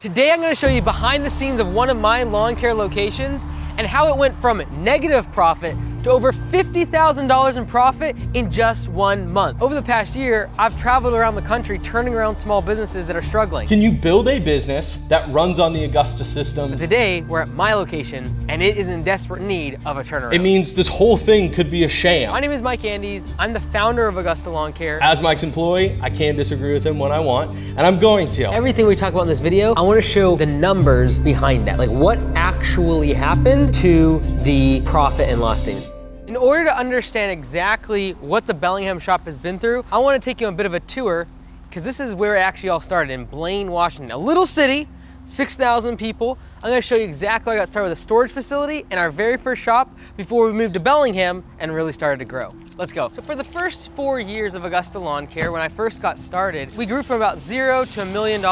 Today I'm going to show you behind the scenes of one of my lawn care locations and how it went from negative profit to over $50,000 in profit in just 1 month. Over the past year, I've traveled around the country turning around small businesses that are struggling. Can you build a business that runs on the Augusta systems? But today, we're at my location and it is in desperate need of a turnaround. It means this whole thing could be a sham. My name is Mike Andes. I'm the founder of Augusta Lawn Care. As Mike's employee, I can disagree with him when I want, and I'm going to. Everything we talk about in this video, I want to show the numbers behind that, like what actually happened to the profit and loss statement. In order to understand exactly what the Bellingham shop has been through, I want to take you on a bit of a tour because this is where it actually all started, in Blaine, Washington. A little city, 6,000 people. I'm going to show you exactly how I got started with a storage facility and our very first shop before we moved to Bellingham and really started to grow. Let's go. So for the first 4 years of Augusta Lawn Care, when I first got started, we grew from about $0 to $1 million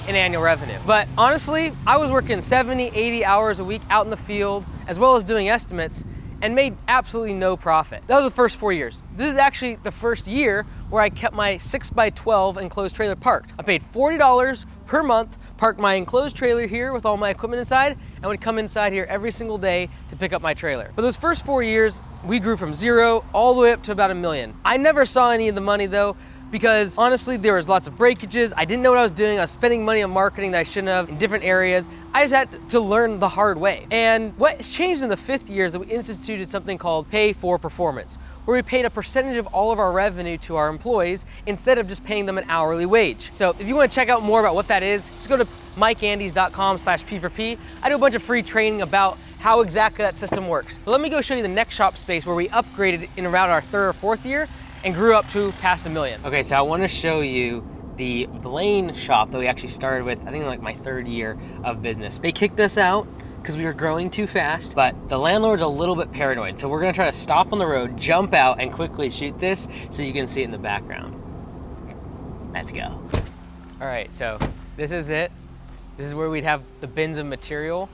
in annual revenue. But honestly, I was working 70, 80 hours a week out in the field, as well as doing estimates, and made absolutely no profit. That was the first 4 years. This is actually the first year where I kept my 6x12 enclosed trailer parked. I paid $40 per month, parked my enclosed trailer here with all my equipment inside, and would come inside here every single day to pick up my trailer. But those first 4 years, we grew from 0 all the way up to about $1 million. I never saw any of the money though, because honestly, there was lots of breakages. I didn't know what I was doing. I was spending money on marketing that I shouldn't have in different areas. I just had to learn the hard way. And what changed in the 5th year is that we instituted something called pay for performance, where we paid a percentage of all of our revenue to our employees instead of just paying them an hourly wage. So if you want to check out more about what that is, just go to mikeandes.com/P4P. I do a bunch of free training about how exactly that system works. But let me go show you the next shop space where we upgraded in around our 3rd or 4th year and grew up to past $1 million. Okay, so I want to show you the Blaine shop that we actually started with, I think like my 3rd year of business. They kicked us out because we were growing too fast, but the landlord's a little bit paranoid. So we're gonna try to stop on the road, jump out, and quickly shoot this so you can see it in the background. Let's go. All right, so this is it. This is where we'd have the bins of material.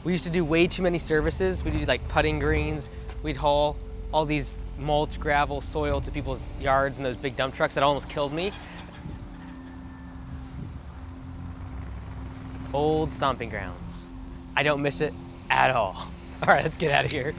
We used to do way too many services. We'd do like putting greens. We'd haul all these mulch, gravel, soil to people's yards in those big dump trucks that almost killed me. Old stomping grounds. I don't miss it at all. All right, let's get out of here.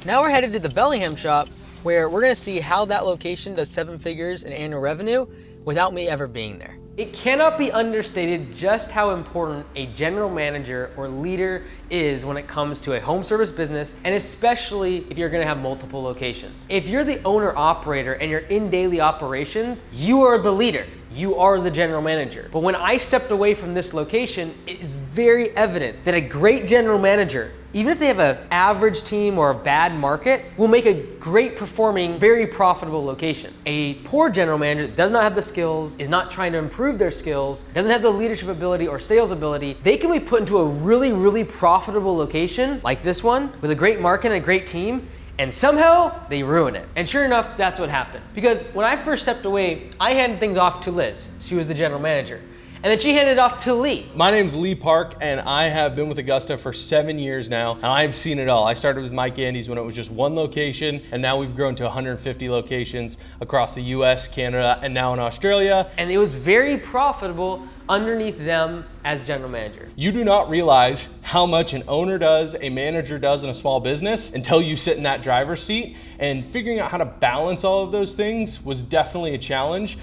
Now we're headed to the Bellingham shop where we're gonna see how that location does 7 figures in annual revenue without me ever being there. It cannot be understated just how important a general manager or leader is when it comes to a home service business, and especially if you're gonna have multiple locations. If you're the owner operator and you're in daily operations, you are the leader. You are the general manager. But when I stepped away from this location, it is very evident that a great general manager, even if they have an average team or a bad market, will make a great performing, very profitable location. A poor general manager that does not have the skills, is not trying to improve their skills, doesn't have the leadership ability or sales ability, they can be put into a really, really profitable location like this one with a great market and a great team, and somehow they ruin it. And sure enough, that's what happened. Because when I first stepped away, I handed things off to Liz. She was the general manager. And then she handed it off to Lee. My name's Lee Park, and I have been with Augusta for 7 years now, and I've seen it all. I started with Mike Andes when it was just 1 location, and now we've grown to 150 locations across the US, Canada, and now in Australia. And it was very profitable underneath them as general manager. You do not realize how much an owner does, a manager does in a small business until you sit in that driver's seat, and figuring out how to balance all of those things was definitely a challenge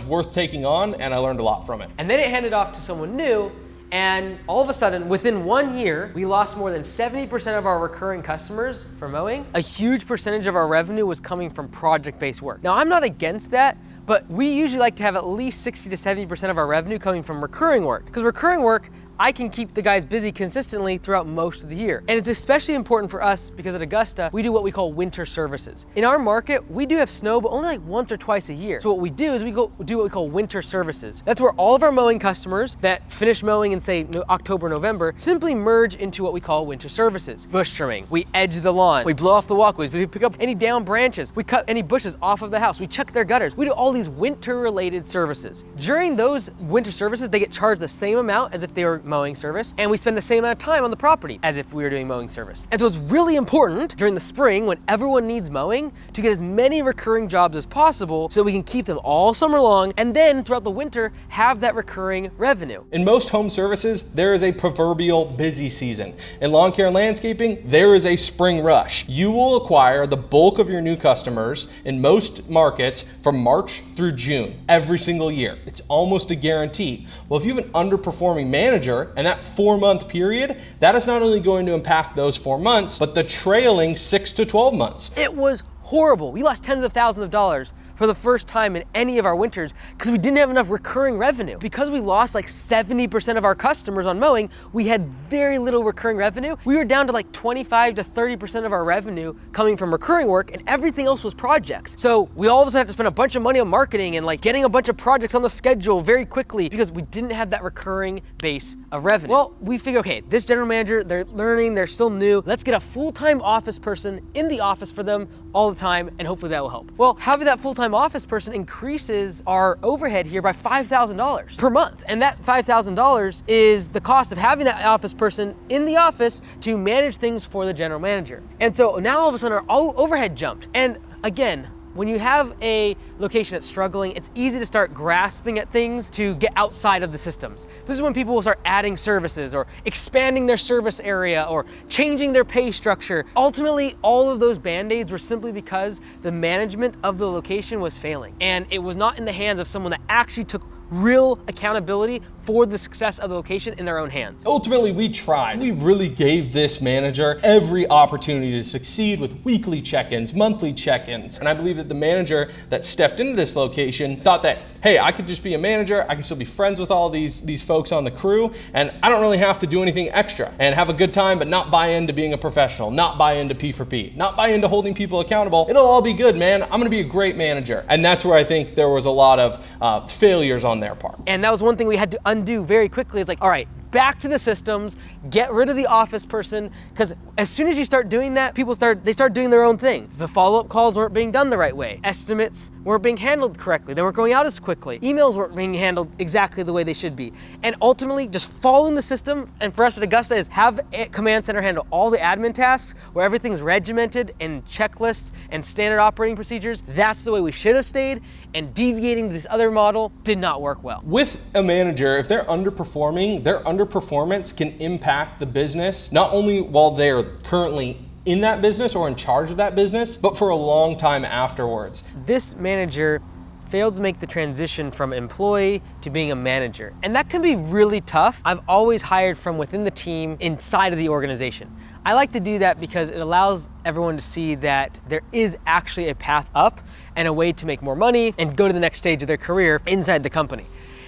worth taking on, and I learned a lot from it. And then it handed off to someone new, and all of a sudden, within 1 year, we lost more than 70% of our recurring customers for mowing. A huge percentage of our revenue was coming from project-based work. Now, I'm not against that, but we usually like to have at least 60 to 70% of our revenue coming from recurring work. Because recurring work, I can keep the guys busy consistently throughout most of the year. And it's especially important for us because at Augusta, we do what we call winter services. In our market, we do have snow, but only like once or twice a year. So what we do is we go do what we call winter services. That's where all of our mowing customers that finish mowing in say October, November, simply merge into what we call winter services. Bush trimming, we edge the lawn, we blow off the walkways, we pick up any down branches, we cut any bushes off of the house, we check their gutters. We do all these winter related services. During those winter services, they get charged the same amount as if they were mowing service, and we spend the same amount of time on the property as if we were doing mowing service. And so it's really important during the spring when everyone needs mowing to get as many recurring jobs as possible so that we can keep them all summer long, and then throughout the winter have that recurring revenue. In most home services, there is a proverbial busy season. In lawn care and landscaping, there is a spring rush. You will acquire the bulk of your new customers in most markets from March through June every single year. It's almost a guarantee. Well, if you have an underperforming manager and that 4-month period, that is not only going to impact those 4 months, but the trailing 6 to 12 months. It was horrible. We lost tens of thousands of dollars for the first time in any of our winters because we didn't have enough recurring revenue. Because we lost like 70% of our customers on mowing, we had very little recurring revenue. We were down to like 25 to 30% of our revenue coming from recurring work, and everything else was projects. So we all of a sudden had to spend a bunch of money on marketing and like getting a bunch of projects on the schedule very quickly because we didn't have that recurring base of revenue. Well, we figured, okay, this general manager, they're learning, they're still new. Let's get a full-time office person in the office for them all the time, and hopefully that will help. Well, having that full-time office person increases our overhead here by $5,000 per month. And that $5,000 is the cost of having that office person in the office to manage things for the general manager. And so now all of a sudden our overhead jumped. And again, when you have a location that's struggling, it's easy to start grasping at things to get outside of the systems. This is when people will start adding services or expanding their service area or changing their pay structure. Ultimately, all of those band-aids were simply because the management of the location was failing. And it was not in the hands of someone that actually took real accountability for the success of the location in their own hands. Ultimately, we tried. We really gave this manager every opportunity to succeed with weekly check-ins, monthly check-ins. And I believe that the manager that stepped into this location thought that, hey, I could just be a manager, I can still be friends with all these folks on the crew, and I don't really have to do anything extra and have a good time, but not buy into being a professional, not buy into P4P, not buy into holding people accountable. It'll all be good, man. I'm gonna be a great manager. And that's where I think there was a lot of failures on their part. And that was one thing we had to undo very quickly. It's like, all right, back to the systems, get rid of the office person, because as soon as you start doing that, they start doing their own thing. The follow-up calls weren't being done the right way. Estimates weren't being handled correctly. They weren't going out as quickly. Emails weren't being handled exactly the way they should be. And ultimately, just following the system, and for us at Augusta, is have a command center handle all the admin tasks where everything's regimented and checklists and standard operating procedures. That's the way we should have stayed, and deviating to this other model did not work well. With a manager, if they're underperforming, their underperformance can impact the business, not only while they're currently in that business or in charge of that business, but for a long time afterwards. This manager failed to make the transition from employee to being a manager. And that can be really tough. I've always hired from within the team inside of the organization. I like to do that because it allows everyone to see that there is actually a path up and a way to make more money and go to the next stage of their career inside the company.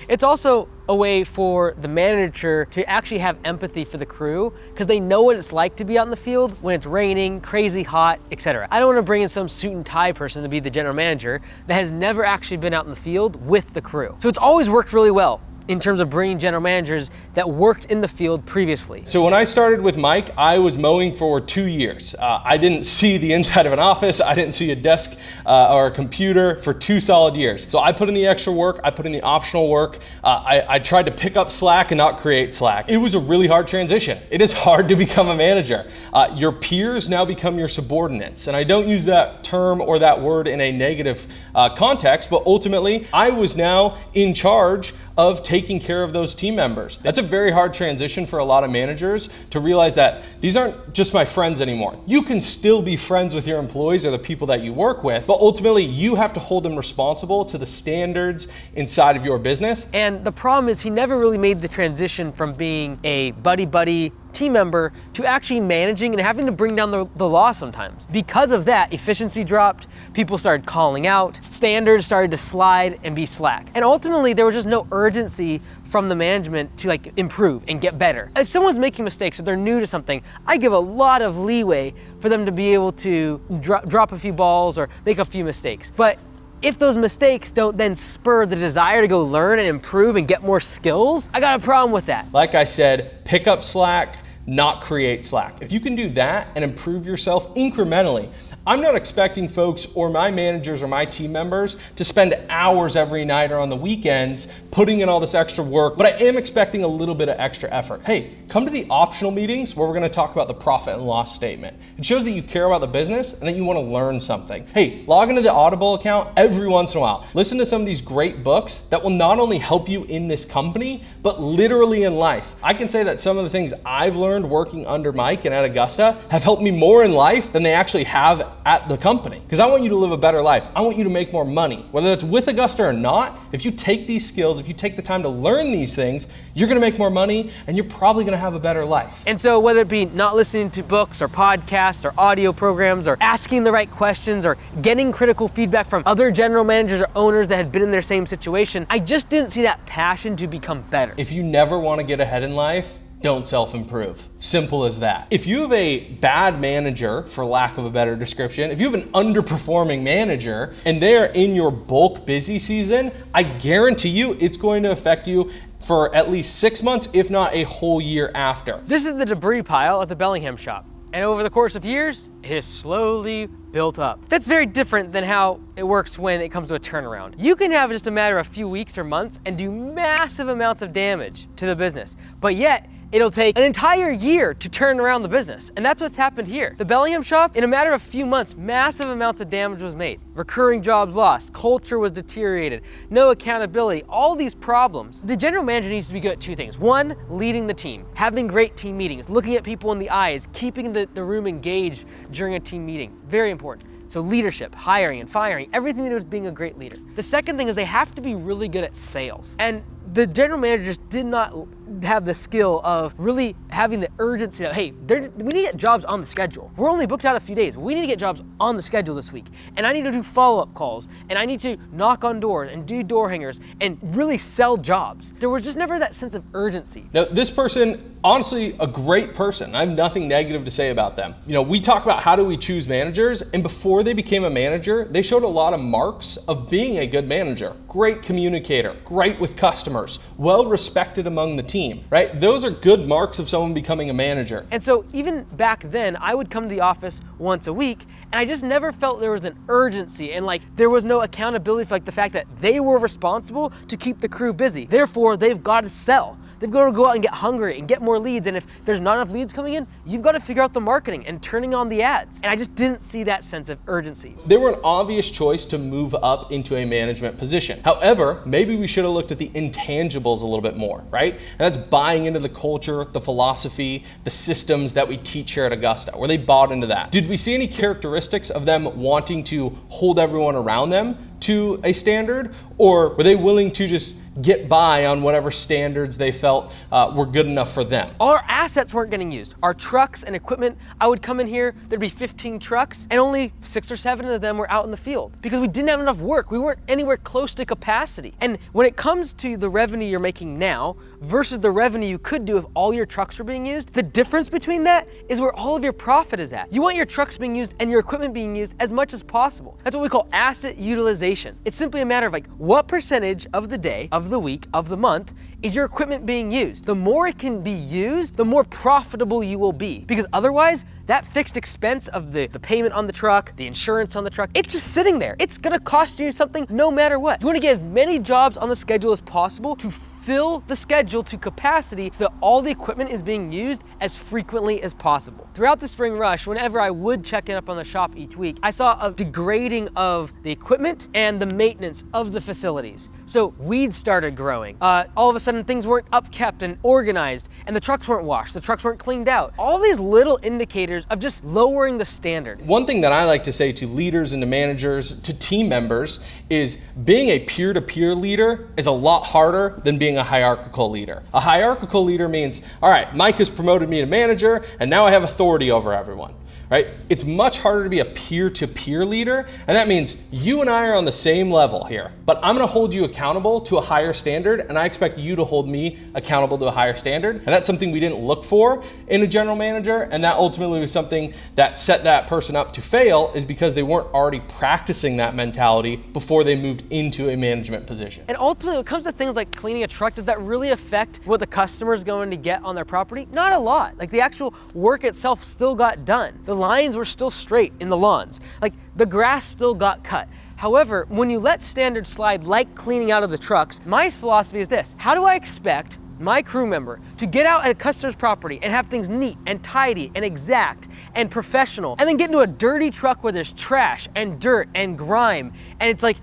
It's also a way for the manager to actually have empathy for the crew because they know what it's like to be out in the field when it's raining, crazy hot, etc. I don't want to bring in some suit and tie person to be the general manager that has never actually been out in the field with the crew. So it's always worked really well in terms of bringing general managers that worked in the field previously. So when I started with Mike, I was mowing for 2 years. I didn't see the inside of an office. I didn't see a desk or a computer for 2 solid years. So I put in the extra work. I put in the optional work. I tried to pick up slack and not create slack. It was a really hard transition. It is hard to become a manager. Your peers now become your subordinates. And I don't use that term or that word in a negative context, but ultimately I was now in charge of taking care of those team members. That's a very hard transition for a lot of managers to realize that these aren't just my friends anymore. You can still be friends with your employees or the people that you work with, but ultimately you have to hold them responsible to the standards inside of your business. And the problem is he never really made the transition from being a buddy-buddy team member to actually managing and having to bring down the law sometimes. Because of that, efficiency dropped, people started calling out, standards started to slide and be slack. And ultimately, there was just no urgency from the management to like improve and get better. If someone's making mistakes or they're new to something, I give a lot of leeway for them to be able to drop a few balls or make a few mistakes. But if those mistakes don't then spur the desire to go learn and improve and get more skills, I got a problem with that. Like I said, pick up slack, not create slack. If you can do that and improve yourself incrementally, I'm not expecting folks or my managers or my team members to spend hours every night or on the weekends putting in all this extra work, but I am expecting a little bit of extra effort. Hey, come to the optional meetings where we're gonna talk about the profit and loss statement. It shows that you care about the business and that you wanna learn something. Hey, log into the Audible account every once in a while. Listen to some of these great books that will not only help you in this company, but literally in life. I can say that some of the things I've learned working under Mike and at Augusta have helped me more in life than they actually have at the company. Because I want you to live a better life. I want you to make more money. Whether it's with Augusta or not, if you take these skills, if you take the time to learn these things, you're gonna make more money and you're probably gonna have a better life. And so whether it be not listening to books or podcasts or audio programs or asking the right questions or getting critical feedback from other general managers or owners that had been in their same situation, I just didn't see that passion to become better. If you never wanna get ahead in life, don't self-improve. Simple as that. If you have a bad manager, for lack of a better description, if you have an underperforming manager and they're in your bulk busy season, I guarantee you it's going to affect you for at least 6 months, if not a whole year after. This is the debris pile at the Bellingham shop. And over the course of years, it has slowly built up. That's very different than how it works when it comes to a turnaround. You can have just a matter of a few weeks or months and do massive amounts of damage to the business, but yet it'll take an entire year to turn around the business. And that's what's happened here. The Bellingham shop, in a matter of a few months, massive amounts of damage was made. Recurring jobs lost, culture was deteriorated, no accountability, all these problems. The general manager needs to be good at two things. One, leading the team, having great team meetings, looking at people in the eyes, keeping the room engaged during a team meeting. Very important. So leadership, hiring and firing, everything to do with being a great leader. The second thing is they have to be really good at sales. And the general manager just did not have the skill of really having the urgency that, hey, we need to get jobs on the schedule. We're only booked out a few days. We need to get jobs on the schedule this week. And I need to do follow-up calls. And I need to knock on doors and do door hangers and really sell jobs. There was just never that sense of urgency. Now, this person, honestly, a great person. I have nothing negative to say about them. You know, we talk about how do we choose managers, and before they became a manager, they showed a lot of marks of being a good manager. Great communicator, great with customers, well respected among the team, right? Those are good marks of someone becoming a manager. And so even back then, I would come to the office once a week, and I just never felt there was an urgency and like there was no accountability for like the fact that they were responsible to keep the crew busy. Therefore, they've got to sell. They've got to go out and get hungry and get more leads. And if there's not enough leads coming in, you've got to figure out the marketing and turning on the ads. And I just didn't see that sense of urgency. They were an obvious choice to move up into a management position. However, maybe we should have looked at the intangibles a little bit more, right? And that's buying into the culture, the philosophy, the systems that we teach here at Augusta. Were they bought into that? Did we see any characteristics of them wanting to hold everyone around them to a standard, or were they willing to just get by on whatever standards they felt were good enough for them? Our assets weren't getting used. Our trucks and equipment, I would come in here, there'd be 15 trucks, and only 6 or 7 of them were out in the field because we didn't have enough work. We weren't anywhere close to capacity. And when it comes to the revenue you're making now versus the revenue you could do if all your trucks were being used, the difference between that is where all of your profit is at. You want your trucks being used and your equipment being used as much as possible. That's what we call asset utilization. It's simply a matter of like, what percentage of the day, of the week, of the month is your equipment being used? The more it can be used, the more profitable you will be. Because otherwise, that fixed expense of the payment on the truck, the insurance on the truck, it's just sitting there. It's gonna cost you something no matter what. You wanna get as many jobs on the schedule as possible to fill the schedule to capacity so that all the equipment is being used as frequently as possible. Throughout the spring rush, whenever I would check in up on the shop each week, I saw a degrading of the equipment and the maintenance of the facilities. So weeds started growing. All of a sudden things weren't upkept and organized, and the trucks weren't washed, the trucks weren't cleaned out. All these little indicators of just lowering the standard. One thing that I like to say to leaders and to managers, to team members, is being a peer-to-peer leader is a lot harder than being a hierarchical leader. A hierarchical leader means, all right, Mike has promoted me to manager, and now I have authority over everyone. Right? It's much harder to be a peer-to-peer leader, and that means you and I are on the same level here, but I'm gonna hold you accountable to a higher standard, and I expect you to hold me accountable to a higher standard, and that's something we didn't look for in a general manager, and that ultimately was something that set that person up to fail, is because they weren't already practicing that mentality before they moved into a management position. And ultimately, when it comes to things like cleaning a truck, does that really affect what the customer is going to get on their property? Not a lot. Like the actual work itself still got done. The lines were still straight in the lawns. Like the grass still got cut. However, when you let standards slide like cleaning out of the trucks, my philosophy is this: how do I expect my crew member to get out at a customer's property and have things neat and tidy and exact and professional, and then get into a dirty truck where there's trash and dirt and grime, and it's like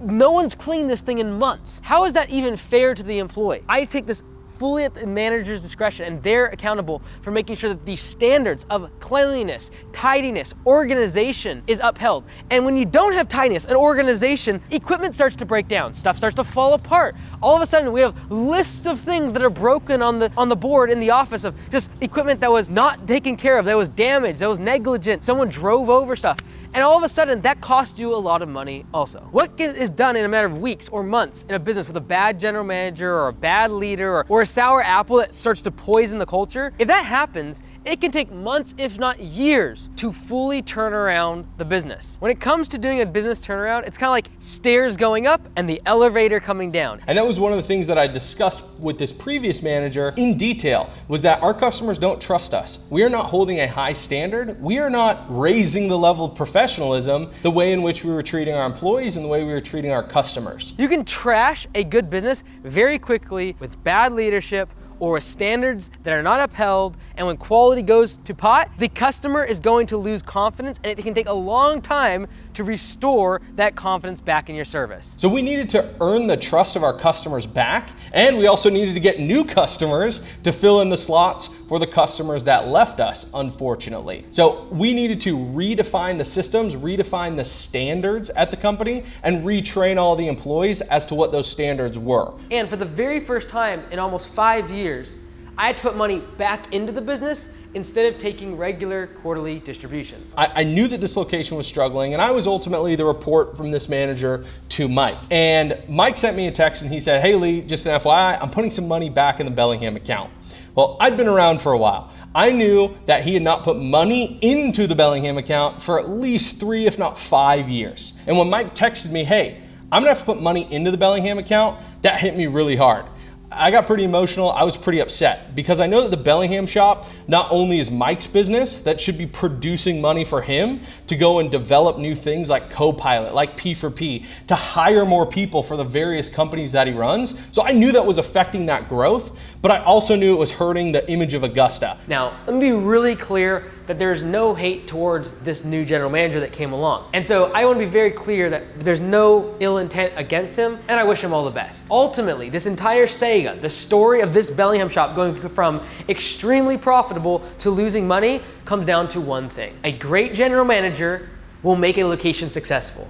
no one's cleaned this thing in months? How is that even fair to the employee? I take this fully at the manager's discretion, and they're accountable for making sure that the standards of cleanliness, tidiness, organization is upheld. And when you don't have tidiness and organization, equipment starts to break down, stuff starts to fall apart. All of a sudden we have lists of things that are broken on the board in the office, of just equipment that was not taken care of, that was damaged, that was negligent, someone drove over stuff. And all of a sudden, that costs you a lot of money also. What is done in a matter of weeks or months in a business with a bad general manager or a bad leader or a sour apple that starts to poison the culture, if that happens, it can take months, if not years, to fully turn around the business. When it comes to doing a business turnaround, it's kind of like stairs going up and the elevator coming down. And that was one of the things that I discussed with this previous manager in detail, was that our customers don't trust us. We are not holding a high standard. We are not raising the level of professionalism the way in which we were treating our employees and the way we were treating our customers. You can trash a good business very quickly with bad leadership or with standards that are not upheld, and when quality goes to pot, the customer is going to lose confidence, and it can take a long time to restore that confidence back in your service. So we needed to earn the trust of our customers back, and we also needed to get new customers to fill in the slots for the customers that left us, unfortunately. So we needed to redefine the systems, redefine the standards at the company, and retrain all the employees as to what those standards were. And for the very first time in almost 5 years, I had to put money back into the business instead of taking regular quarterly distributions. I knew that this location was struggling, and I was ultimately the report from this manager to Mike. And Mike sent me a text and he said, "Hey Lee, just an FYI, I'm putting some money back in the Bellingham account." Well, I'd been around for a while. I knew that he had not put money into the Bellingham account for at least 3, if not 5 years. And when Mike texted me, "Hey, I'm gonna have to put money into the Bellingham account," that hit me really hard. I got pretty emotional. I was pretty upset because I know that the Bellingham shop not only is Mike's business that should be producing money for him to go and develop new things like Copilot, like P4P, to hire more people for the various companies that he runs. So I knew that was affecting that growth, but I also knew it was hurting the image of Augusta. Now, let me be really clear that there's no hate towards this new general manager that came along. And so I want to be very clear that there's no ill intent against him, and I wish him all the best. Ultimately, this entire saga, the story of this Bellingham shop going from extremely profitable to losing money, comes down to one thing. A great general manager will make a location successful.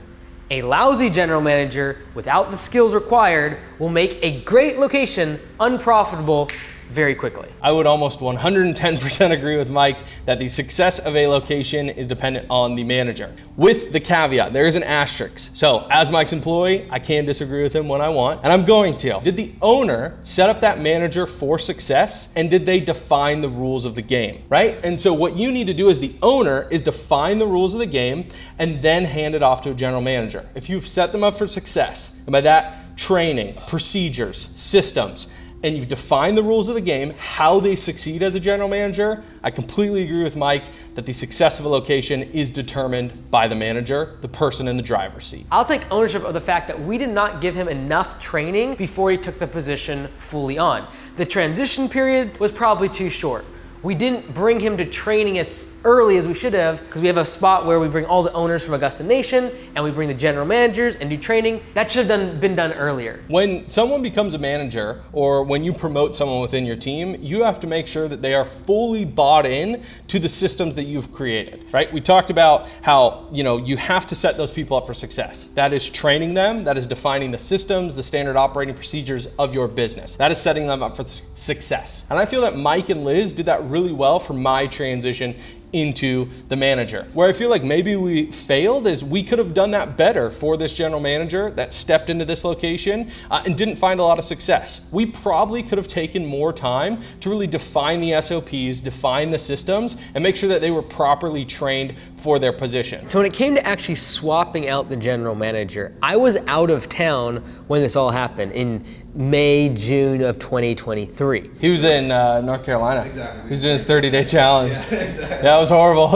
A lousy general manager without the skills required will make a great location unprofitable very quickly. I would almost 110% agree with Mike that the success of a location is dependent on the manager. With the caveat, there is an asterisk. So as Mike's employee, I can disagree with him when I want, and I'm going to. Did the owner set up that manager for success, and did they define the rules of the game, right? And so what you need to do as the owner is define the rules of the game and then hand it off to a general manager. If you've set them up for success, and by that, training, procedures, systems, and you've defined the rules of the game, how they succeed as a general manager, I completely agree with Mike that the success of a location is determined by the manager, the person in the driver's seat. I'll take ownership of the fact that we did not give him enough training before he took the position fully on. The transition period was probably too short. We didn't bring him to training as early as we should have, because we have a spot where we bring all the owners from Augusta Nation and we bring the general managers and do training. That should have been done earlier. When someone becomes a manager, or when you promote someone within your team, you have to make sure that they are fully bought in to the systems that you've created, right? We talked about how, you have to set those people up for success. That is training them, that is defining the systems, the standard operating procedures of your business. That is setting them up for success. And I feel that Mike and Liz did that really well for my transition into the manager. Where I feel like maybe we failed is we could have done that better for this general manager that stepped into this location and didn't find a lot of success. We probably could have taken more time to really define the SOPs, define the systems, and make sure that they were properly trained for their position. So when it came to actually swapping out the general manager, I was out of town when this all happened in May, June of 2023. He was in North Carolina. Exactly. He was doing his 30-day challenge. Yeah, exactly. That was horrible.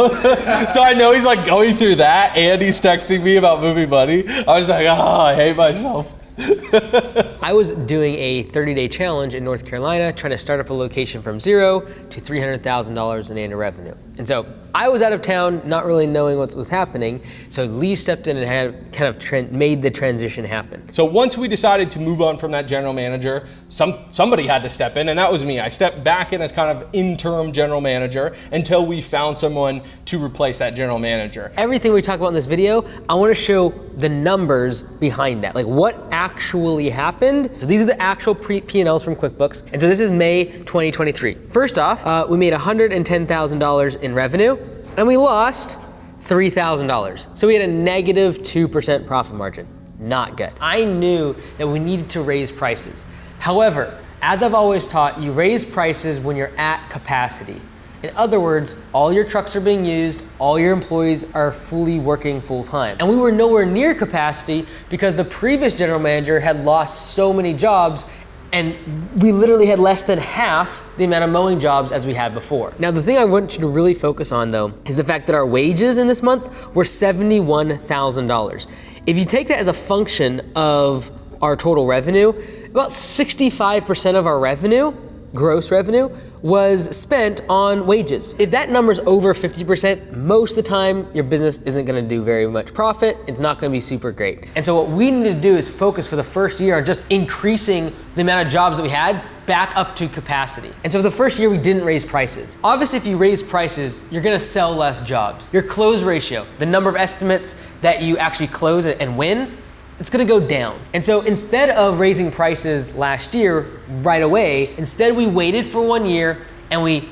So I know he's like going through that and he's texting me about moving money. I was like, I hate myself. I was doing a 30-day challenge in North Carolina, trying to start up a location from zero to $300,000 in annual revenue. And so I was out of town, not really knowing what was happening, so Lee stepped in and had kind of made the transition happen. So once we decided to move on from that general manager, somebody had to step in, and that was me. I stepped back in as kind of interim general manager until we found someone to replace that general manager. Everything we talk about in this video, I want to show the numbers behind that, like what actually happened. So these are the actual P&Ls from QuickBooks. And so this is May 2023. First off, we made $110,000 in revenue and we lost $3,000. So we had a negative 2% profit margin. Not good. I knew that we needed to raise prices. However, as I've always taught, you raise prices when you're at capacity. In other words, all your trucks are being used, all your employees are fully working full time. And we were nowhere near capacity because the previous general manager had lost so many jobs and we literally had less than half the amount of mowing jobs as we had before. Now, the thing I want you to really focus on though is the fact that our wages in this month were $71,000. If you take that as a function of our total revenue, about 65% of our revenue, gross revenue, was spent on wages. If that number's over 50%, most of the time your business isn't gonna do very much profit. It's not gonna be super great. And so what we need to do is focus for the first year on just increasing the amount of jobs that we had back up to capacity. And so for the first year we didn't raise prices. Obviously if you raise prices, you're gonna sell less jobs. Your close ratio, the number of estimates that you actually close and win, it's gonna go down. And so instead of raising prices last year right away, instead we waited for 1 year and we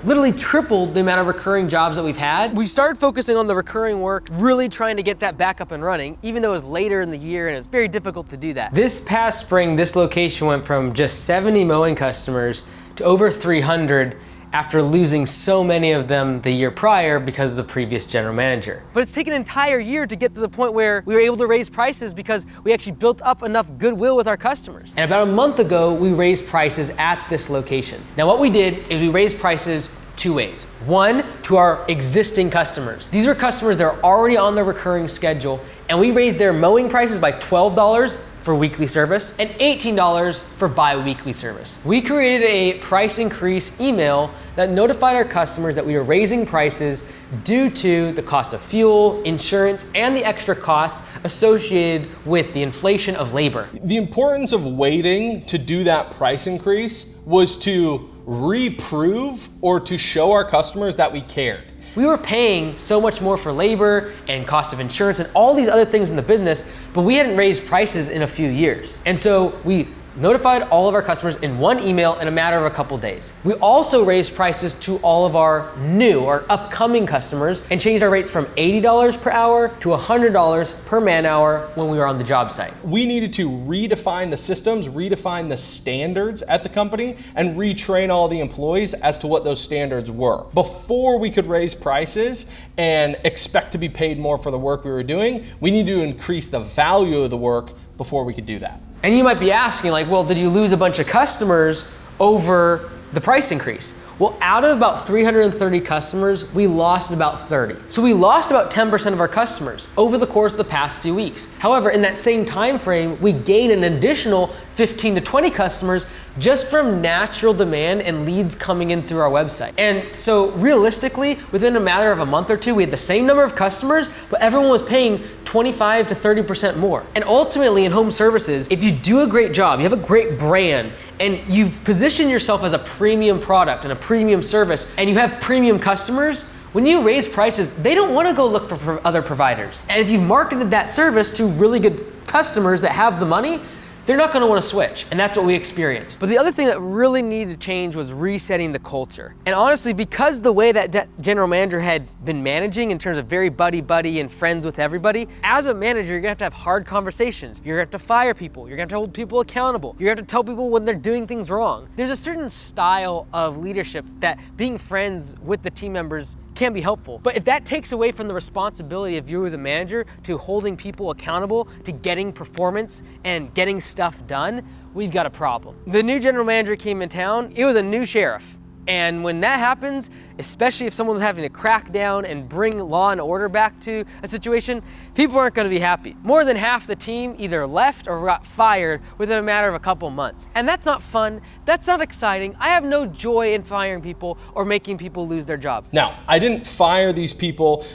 literally tripled the amount of recurring jobs that we've had. We started focusing on the recurring work, really trying to get that back up and running, even though it was later in the year and it's very difficult to do that. This past spring, this location went from just 70 mowing customers to over 300 after losing so many of them the year prior because of the previous general manager. But it's taken an entire year to get to the point where we were able to raise prices because we actually built up enough goodwill with our customers. And about a month ago, we raised prices at this location. Now what we did is we raised prices two ways. One, to our existing customers. These are customers that are already on their recurring schedule, and we raised their mowing prices by $12 for weekly service and $18 for bi-weekly service. We created a price increase email that notified our customers that we were raising prices due to the cost of fuel, insurance, and the extra costs associated with the inflation of labor. The importance of waiting to do that price increase was to reprove or to show our customers that we cared. We were paying so much more for labor and cost of insurance and all these other things in the business, but we hadn't raised prices in a few years. And so we notified all of our customers in one email in a matter of a couple days. We also raised prices to all of our new or upcoming customers and changed our rates from $80 per hour to $100 per man hour when we were on the job site. We needed to redefine the systems, redefine the standards at the company, and retrain all the employees as to what those standards were. Before we could raise prices and expect to be paid more for the work we were doing, we needed to increase the value of the work before we could do that. And you might be asking, like, well, did you lose a bunch of customers over the price increase? Well, out of about 330 customers, we lost about 30. So we lost about 10% of our customers over the course of the past few weeks. However, in that same time frame, we gained an additional 15 to 20 customers just from natural demand and leads coming in through our website. And so realistically, within a matter of a month or two, we had the same number of customers, but everyone was paying 25 to 30% more. And ultimately in home services, if you do a great job, you have a great brand, and you've positioned yourself as a premium product and a premium service, and you have premium customers, when you raise prices, they don't want to go look for other providers. And if you've marketed that service to really good customers that have the money, they're not gonna wanna switch, and that's what we experienced. But the other thing that really needed to change was resetting the culture. And honestly, because the way that general manager had been managing in terms of very buddy-buddy and friends with everybody, as a manager, you're gonna have to have hard conversations. You're gonna have to fire people. You're gonna have to hold people accountable. You're gonna have to tell people when they're doing things wrong. There's a certain style of leadership that being friends with the team members can be helpful. But if that takes away from the responsibility of you as a manager to holding people accountable, to getting performance and getting stuff done, we've got a problem. The new general manager came in town, it was a new sheriff. And when that happens, especially if someone's having to crack down and bring law and order back to a situation, people aren't gonna be happy. More than half the team either left or got fired within a matter of a couple months. And that's not fun, that's not exciting. I have no joy in firing people or making people lose their job. Now, I didn't fire these people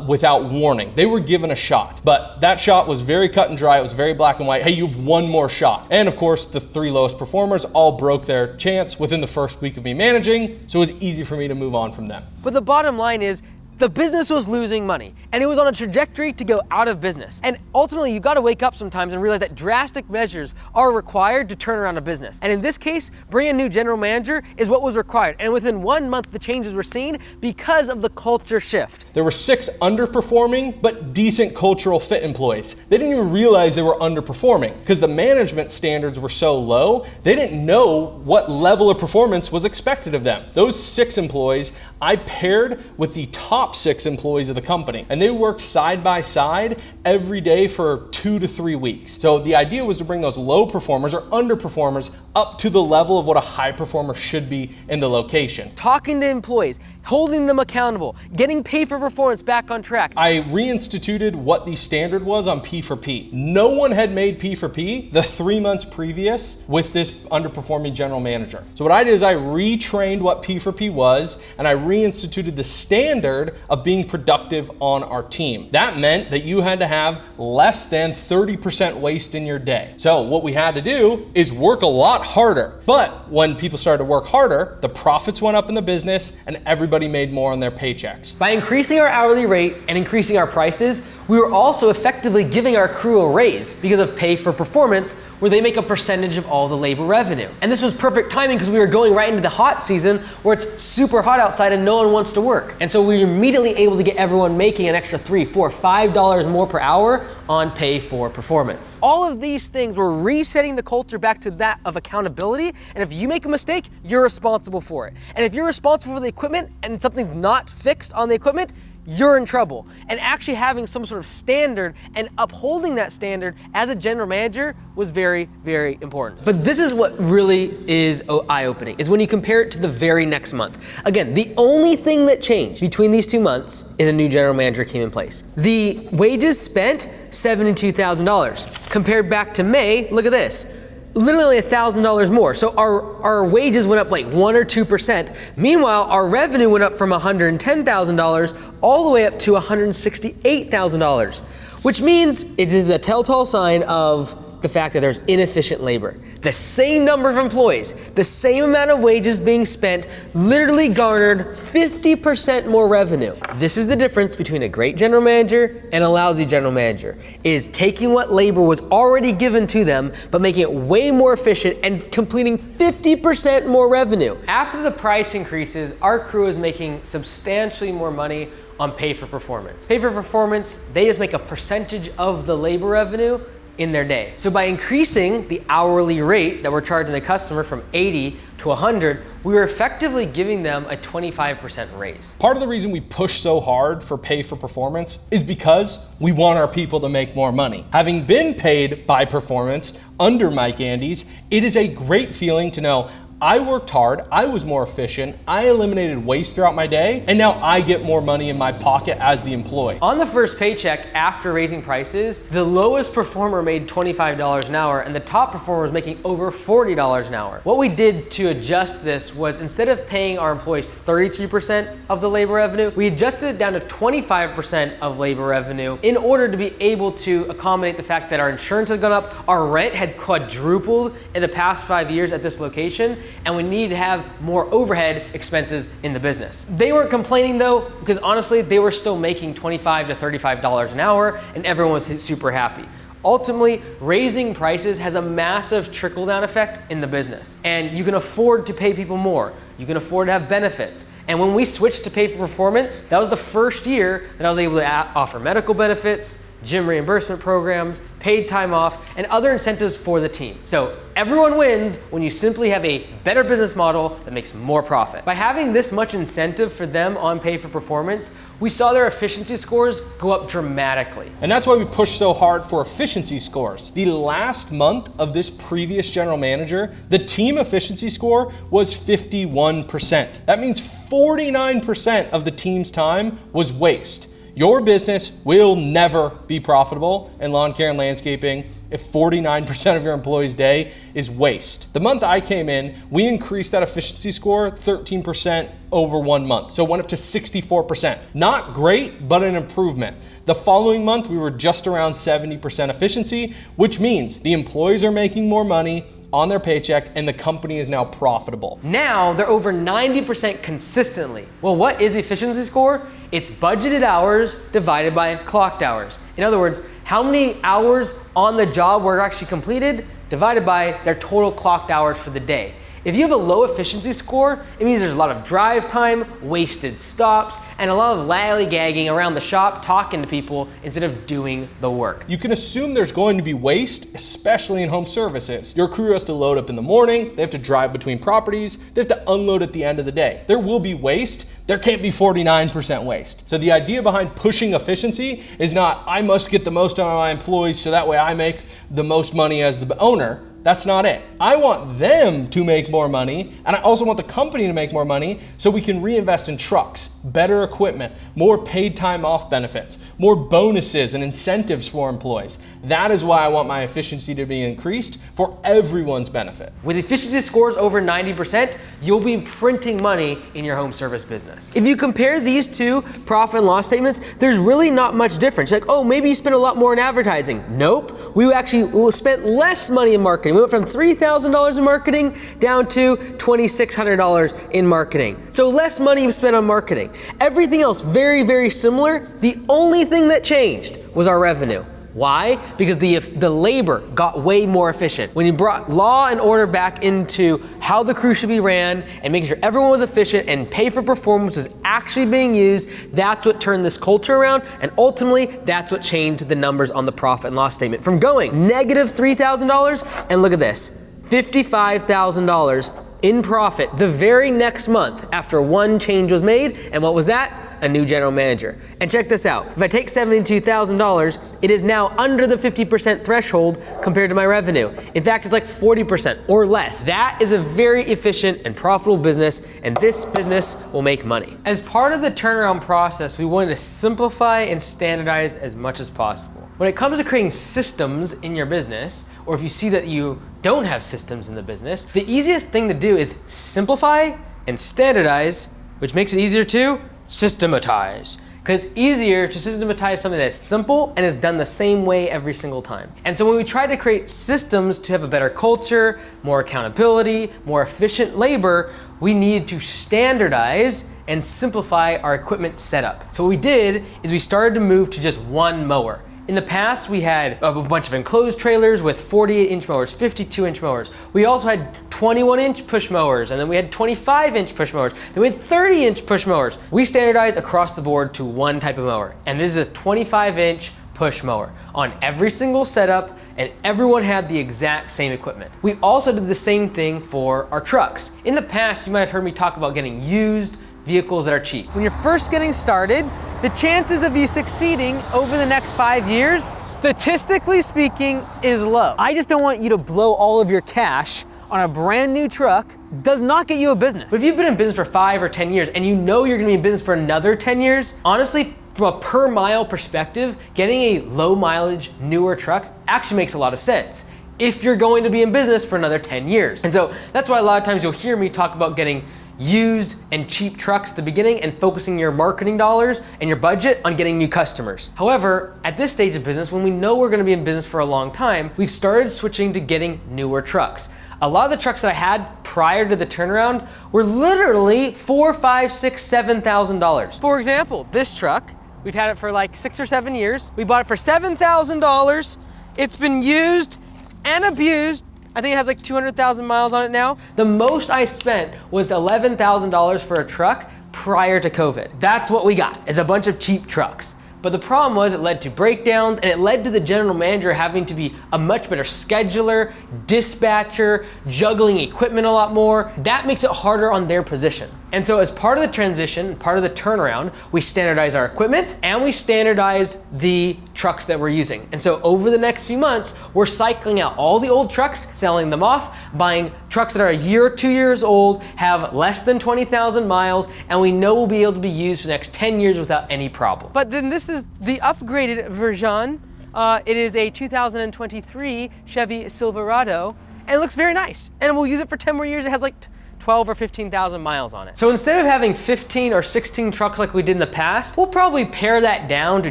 without warning. They were given a shot, but that shot was very cut and dry. It was very black and white. Hey, you have one more shot. And of course, the 3 lowest performers all broke their chance within the first week of me managing. So it was easy for me to move on from them. But the bottom line is, the business was losing money and it was on a trajectory to go out of business. And ultimately, you gotta wake up sometimes and realize that drastic measures are required to turn around a business. And in this case, bringing a new general manager is what was required. And within 1 month, the changes were seen because of the culture shift. There were 6 underperforming but decent cultural fit employees. They didn't even realize they were underperforming because the management standards were so low, they didn't know what level of performance was expected of them. Those 6 employees, I paired with the top 6 employees of the company, and they worked side by side every day for 2 to 3 weeks. So the idea was to bring those low performers or underperformers up to the level of what a high performer should be in the location. Talking to employees, holding them accountable, getting pay for performance back on track. I reinstituted what the standard was on P for P. No one had made P for P the 3 months previous with this underperforming general manager. So what I did is I retrained what P for P was, and I reinstituted the standard of being productive on our team. That meant that you had to have less than 30% waste in your day. So what we had to do is work a lot harder. But when people started to work harder, the profits went up in the business and everybody made more on their paychecks. By increasing our hourly rate and increasing our prices, we were also effectively giving our crew a raise because of pay for performance, where they make a percentage of all the labor revenue. And this was perfect timing because we were going right into the hot season where it's super hot outside and no one wants to work. And so we were immediately able to get everyone making an extra $3, $4, $5 more per hour on pay for performance. All of these things were resetting the culture back to that of accountability. And if you make a mistake, you're responsible for it. And if you're responsible for the equipment and something's not fixed on the equipment, you're in trouble. And actually having some sort of standard and upholding that standard as a general manager was very, very important. But this is what really is eye-opening, is when you compare it to the very next month. Again, the only thing that changed between these 2 months is a new general manager came in place. The wages spent, $72,000. Compared back to May, look at this. Literally $1,000 more. So our wages went up like 1 or 2%. Meanwhile, our revenue went up from $110,000 all the way up to $168,000, which means it is a telltale sign of the fact that there's inefficient labor. The same number of employees, the same amount of wages being spent, literally garnered 50% more revenue. This is the difference between a great general manager and a lousy general manager, is taking what labor was already given to them, but making it way more efficient and completing 50% more revenue. After the price increases, our crew is making substantially more money on pay for performance. Pay for performance, they just make a percentage of the labor revenue in their day. So by increasing the hourly rate that we're charging the customer from 80 to 100, we were effectively giving them a 25% raise. Part of the reason we push so hard for pay for performance is because we want our people to make more money. Having been paid by performance under Mike Andes, it is a great feeling to know I worked hard, I was more efficient, I eliminated waste throughout my day, and now I get more money in my pocket as the employee. On the first paycheck after raising prices, the lowest performer made $25 an hour and the top performer was making over $40 an hour. What we did to adjust this was, instead of paying our employees 33% of the labor revenue, we adjusted it down to 25% of labor revenue in order to be able to accommodate the fact that our insurance had gone up, our rent had quadrupled in the past 5 years at this location, and we needed to have more overhead expenses in the business. They weren't complaining though, because honestly, they were still making $25 to $35 an hour and everyone was super happy. Ultimately, raising prices has a massive trickle-down effect in the business. And you can afford to pay people more. You can afford to have benefits. And when we switched to pay for performance, that was the first year that I was able to offer medical benefits, gym reimbursement programs, paid time off, and other incentives for the team. So everyone wins when you simply have a better business model that makes more profit. By having this much incentive for them on pay for performance, we saw their efficiency scores go up dramatically. And that's why we push so hard for efficiency scores. The last month of this previous general manager, the team efficiency score was 51%. That means 49% of the team's time was waste. Your business will never be profitable in lawn care and landscaping if 49% of your employees' day is waste. The month I came in, we increased that efficiency score 13% over 1 month. So it went up to 64%. Not great, but an improvement. The following month, we were just around 70% efficiency, which means the employees are making more money on their paycheck and the company is now profitable. Now they're over 90% consistently. Well, what is efficiency score? It's budgeted hours divided by clocked hours. In other words, how many hours on the job were actually completed divided by their total clocked hours for the day. If you have a low efficiency score, it means there's a lot of drive time, wasted stops, and a lot of lollygagging around the shop talking to people instead of doing the work. You can assume there's going to be waste, especially in home services. Your crew has to load up in the morning, they have to drive between properties, they have to unload at the end of the day. There will be waste. There can't be 49% waste. So the idea behind pushing efficiency is not, I must get the most out of my employees so that way I make the most money as the owner. That's not it. I want them to make more money, and I also want the company to make more money so we can reinvest in trucks, better equipment, more paid time off benefits, more bonuses and incentives for employees. That is why I want my efficiency to be increased for everyone's benefit. With efficiency scores over 90%, you'll be printing money in your home service business. If you compare these two profit and loss statements, there's really not much difference. Like, oh, maybe you spent a lot more in advertising. Nope, we actually spent less money in marketing. We went from $3,000 in marketing down to $2,600 in marketing. So less money was spent on marketing. Everything else very, very similar. The only thing that changed was our revenue. Why? Because the labor got way more efficient. When you brought law and order back into how the crew should be ran and making sure everyone was efficient and pay for performance was actually being used, that's what turned this culture around, and ultimately that's what changed the numbers on the profit and loss statement from going negative $3,000 and look at this, $55,000 in profit the very next month after one change was made. And what was that? A new general manager. And check this out. If I take $72,000, it is now under the 50% threshold compared to my revenue. In fact, it's like 40% or less. That is a very efficient and profitable business, and this business will make money. As part of the turnaround process, we wanted to simplify and standardize as much as possible. When it comes to creating systems in your business, or if you see that you don't have systems in the business, the easiest thing to do is simplify and standardize, which makes it easier to systematize. Because it's easier to systematize something that's simple and is done the same way every single time. And so when we try to create systems to have a better culture, more accountability, more efficient labor, we need to standardize and simplify our equipment setup. So what we did is we started to move to just one mower. In the past, we had a bunch of enclosed trailers with 48-inch mowers, 52-inch mowers. We also had 21-inch push mowers, and then we had 25-inch push mowers. Then we had 30-inch push mowers. We standardized across the board to one type of mower, and this is a 25-inch push mower on every single setup, and everyone had the exact same equipment. We also did the same thing for our trucks. In the past, you might have heard me talk about getting used vehicles that are cheap. When you're first getting started, the chances of you succeeding over the next 5 years, statistically speaking, is low. I just don't want you to blow all of your cash on a brand new truck. Does not get you a business. But if you've been in business for 5 or 10 years and you know you're gonna be in business for another 10 years, honestly, from a per mile perspective, getting a low mileage, newer truck actually makes a lot of sense if you're going to be in business for another 10 years. And so that's why a lot of times you'll hear me talk about getting used and cheap trucks at the beginning and focusing your marketing dollars and your budget on getting new customers. However, at this stage of business, when we know we're gonna be in business for a long time, we've started switching to getting newer trucks. A lot of the trucks that I had prior to the turnaround were literally $4,000, $5,000, $6,000, $7,000. For example, this truck, we've had it for like 6 or 7 years. We bought it for $7,000. It's been used and abused. I think it has like 200,000 miles on it now. The most I spent was $11,000 for a truck prior to COVID. That's what we got, is a bunch of cheap trucks. But the problem was it led to breakdowns, and it led to the general manager having to be a much better scheduler, dispatcher, juggling equipment a lot more. That makes it harder on their position. And so as part of the transition, part of the turnaround, we standardize our equipment and we standardize the trucks that we're using. And so over the next few months, we're cycling out all the old trucks, selling them off, buying trucks that are a year or 2 years old, have less than 20,000 miles, and we know will be able to be used for the next 10 years without any problem. But then this is the upgraded version. It is a 2023 Chevy Silverado, and it looks very nice. And we'll use it for 10 more years. It has like 12 or 15,000 miles on it. So instead of having 15 or 16 trucks like we did in the past, we'll probably pare that down to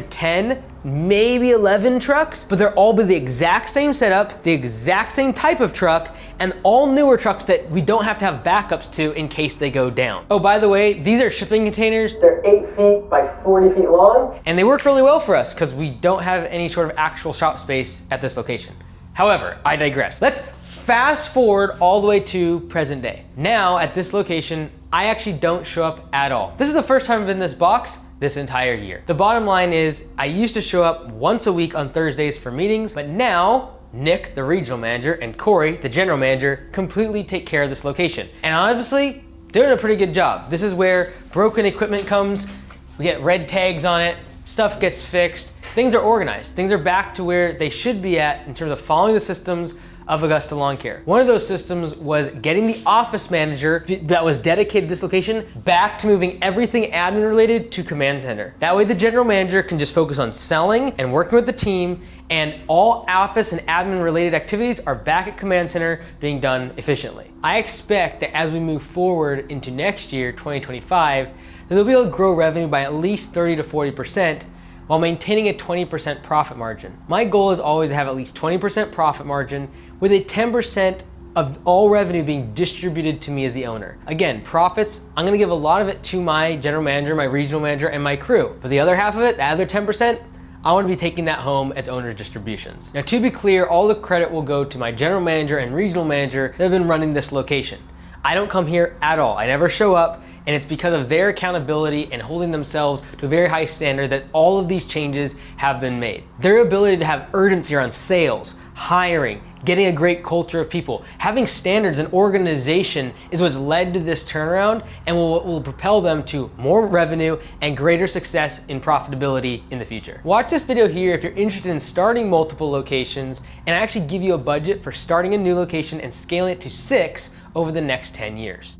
10, maybe 11 trucks, but they'll all be the exact same setup, the exact same type of truck, and all newer trucks that we don't have to have backups to in case they go down. Oh, by the way, these are shipping containers. They're 8 feet by 40 feet long, and they work really well for us because we don't have any sort of actual shop space at this location. However, I digress. Let's fast forward all the way to present day. Now at this location, I actually don't show up at all. This is the first time I've been in this box this entire year. The bottom line is I used to show up once a week on Thursdays for meetings, but now Nick, the regional manager, and Corey, the general manager, completely take care of this location. And honestly, they're doing a pretty good job. This is where broken equipment comes, we get red tags on it, stuff gets fixed, things are organized. Things are back to where they should be at in terms of following the systems of Augusta Lawn Care. One of those systems was getting the office manager that was dedicated to this location back to moving everything admin related to command center. That way the general manager can just focus on selling and working with the team, and all office and admin related activities are back at command center being done efficiently. I expect that as we move forward into next year, 2025, that they'll be able to grow revenue by at least 30 to 40%, while maintaining a 20% profit margin. My goal is always to have at least 20% profit margin with a 10% of all revenue being distributed to me as the owner. Again, profits, I'm gonna give a lot of it to my general manager, my regional manager, and my crew. But the other half of it, the other 10%, I wanna be taking that home as owner's distributions. Now to be clear, all the credit will go to my general manager and regional manager that have been running this location. I don't come here at all. I never show up, and it's because of their accountability and holding themselves to a very high standard that all of these changes have been made. Their ability to have urgency around sales, hiring, getting a great culture of people, having standards and organization is what's led to this turnaround and will propel them to more revenue and greater success in profitability in the future. Watch this video here if you're interested in starting multiple locations, and I actually give you a budget for starting a new location and scaling it to 6 over the next 10 years.